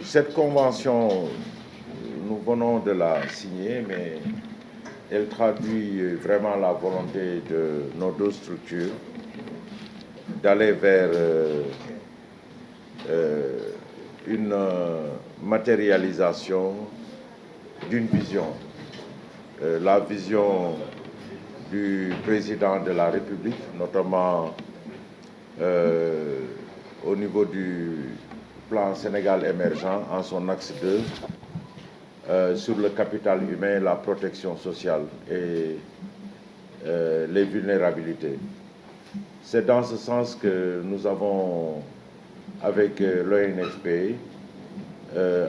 Cette convention, nous venons de la signer, mais elle traduit vraiment la volonté de nos deux structures d'aller vers une matérialisation d'une vision. La vision du président de la République, notamment au niveau du plan Sénégal émergent en son axe 2, sur le capital humain, la protection sociale et les vulnérabilités. C'est dans ce sens que nous avons, avec l'ONFP,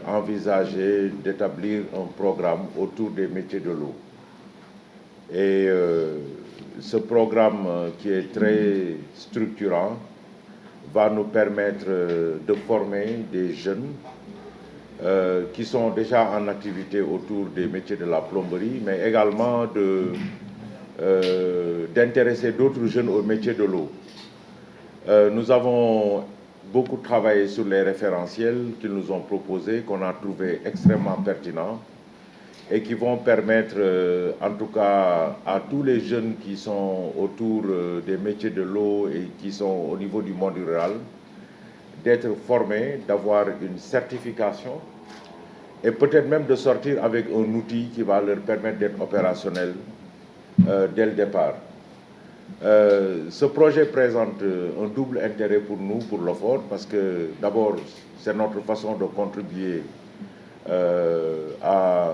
envisagé d'établir un programme autour des métiers de l'eau. Et ce programme qui est très structurant va nous permettre de former des jeunes qui sont déjà en activité autour des métiers de la plomberie, mais également d'intéresser d'autres jeunes au métier de l'eau. Nous avons beaucoup travaillé sur les référentiels qu'ils nous ont proposés, qu'on a trouvé extrêmement pertinents et qui vont permettre, en tout cas, à tous les jeunes qui sont autour des métiers de l'eau et qui sont au niveau du monde rural, d'être formés, d'avoir une certification et peut-être même de sortir avec un outil qui va leur permettre d'être opérationnels dès le départ. Ce projet présente un double intérêt pour nous, pour l'OFOR, parce que d'abord, c'est notre façon de contribuer à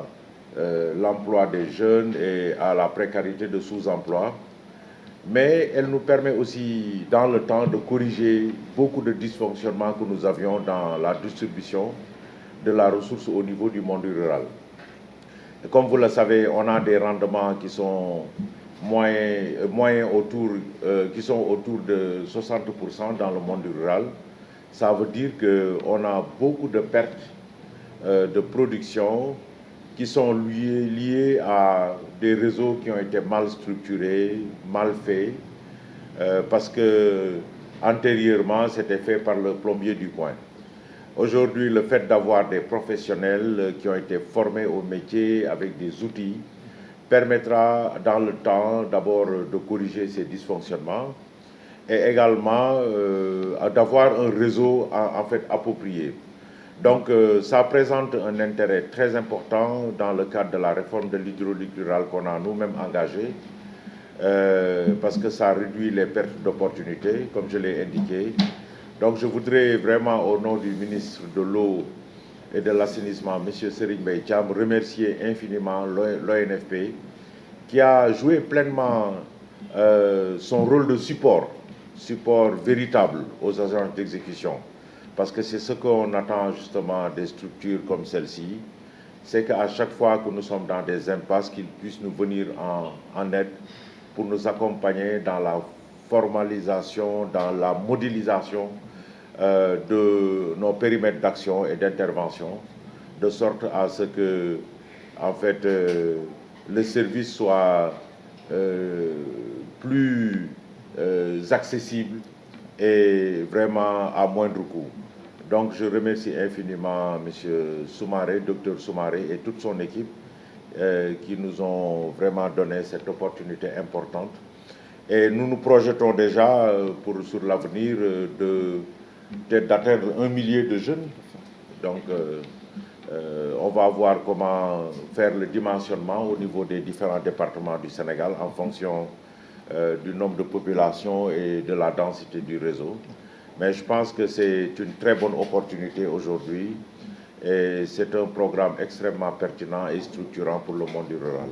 l'emploi des jeunes et à la précarité de sous-emploi. Mais elle nous permet aussi, dans le temps, de corriger beaucoup de dysfonctionnements que nous avions dans la distribution de la ressource au niveau du monde rural. Et comme vous le savez, on a des rendements qui sont moyens qui sont autour de 60% dans le monde rural. Ça veut dire qu'on a beaucoup de pertes de production qui sont liées à des réseaux qui ont été mal structurés, mal faits, parce que antérieurement, c'était fait par le plombier du coin. Aujourd'hui, le fait d'avoir des professionnels qui ont été formés au métier avec des outils permettra dans le temps d'abord de corriger ces dysfonctionnements et également d'avoir un réseau en fait approprié. Donc ça présente un intérêt très important dans le cadre de la réforme de l'hydraulique rurale qu'on a nous-mêmes engagée, parce que ça réduit les pertes d'opportunités, comme je l'ai indiqué. Donc je voudrais vraiment, au nom du ministre de l'Eau et de l'Assainissement, M. Serigne Mbaye Thiam, remercier infiniment l'ONFP qui a joué pleinement son rôle de support véritable aux agences d'exécution. Parce que c'est ce qu'on attend justement des structures comme celle-ci, c'est qu'à chaque fois que nous sommes dans des impasses, qu'ils puissent nous venir en aide pour nous accompagner dans la formalisation, dans la modélisation de nos périmètres d'action et d'intervention, de sorte à ce que, en fait, le service soit plus accessible et vraiment à moindre coût. Donc je remercie infiniment M. Soumaré, Dr Soumaré et toute son équipe qui nous ont vraiment donné cette opportunité importante. Et nous nous projetons déjà sur l'avenir d'atteindre 1 millier de jeunes. Donc on va voir comment faire le dimensionnement au niveau des différents départements du Sénégal en fonction du nombre de populations et de la densité du réseau. Mais je pense que c'est une très bonne opportunité aujourd'hui et c'est un programme extrêmement pertinent et structurant pour le monde rural.